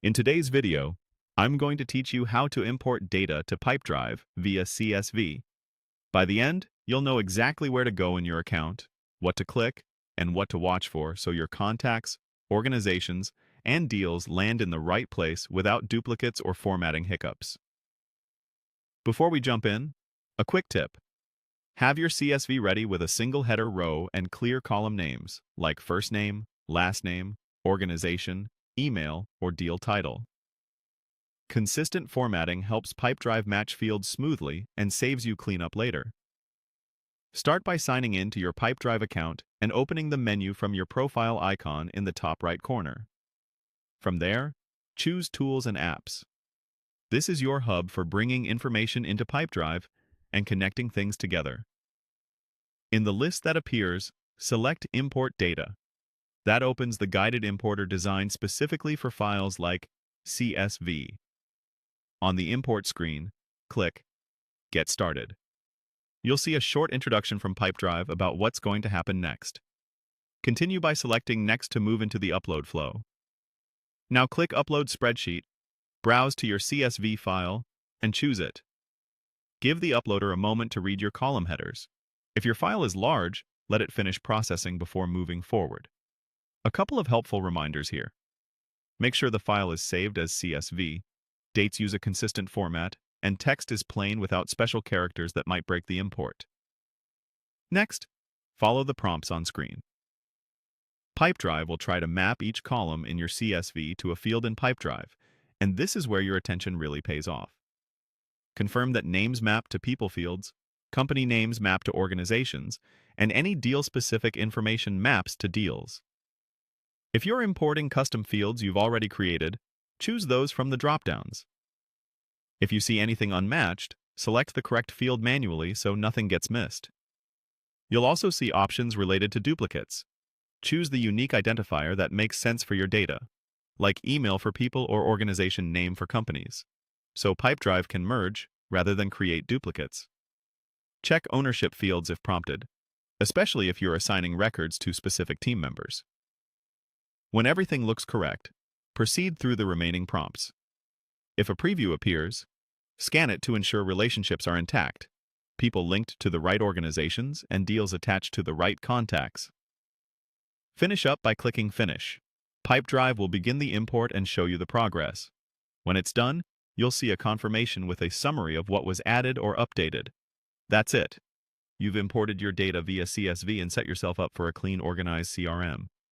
In today's video, I'm going to teach you how to import data to Pipedrive via CSV. By the end, you'll know exactly where to go in your account, what to click, and what to watch for so your contacts, organizations, and deals land in the right place without duplicates or formatting hiccups. Before we jump in, a quick tip. Have your CSV ready with a single header row and clear column names, like first name, last name, organization, email, or deal title. Consistent formatting helps Pipedrive match fields smoothly and saves you cleanup later. Start by signing in to your Pipedrive account and opening the menu from your profile icon in the top right corner. From there, choose Tools and Apps. This is your hub for bringing information into Pipedrive and connecting things together. In the list that appears, select Import Data. That opens the guided importer designed specifically for files like CSV. On the import screen, click Get Started. You'll see a short introduction from Pipedrive about what's going to happen next. Continue by selecting Next to move into the upload flow. Now click Upload Spreadsheet, browse to your CSV file, and choose it. Give the uploader a moment to read your column headers. If your file is large, let it finish processing before moving forward. A couple of helpful reminders here. Make sure the file is saved as CSV, dates use a consistent format, and text is plain without special characters that might break the import. Next, follow the prompts on screen. Pipedrive will try to map each column in your CSV to a field in Pipedrive, and this is where your attention really pays off. Confirm that names map to people fields, company names map to organizations, and any deal-specific information maps to deals. If you're importing custom fields you've already created, choose those from the drop-downs. If you see anything unmatched, select the correct field manually so nothing gets missed. You'll also see options related to duplicates. Choose the unique identifier that makes sense for your data, like email for people or organization name for companies, so Pipedrive can merge rather than create duplicates. Check ownership fields if prompted, especially if you're assigning records to specific team members. When everything looks correct, proceed through the remaining prompts. If a preview appears, scan it to ensure relationships are intact, people linked to the right organizations and deals attached to the right contacts. Finish up by clicking Finish. Pipedrive will begin the import and show you the progress. When it's done, you'll see a confirmation with a summary of what was added or updated. That's it. You've imported your data via CSV and set yourself up for a clean, organized CRM.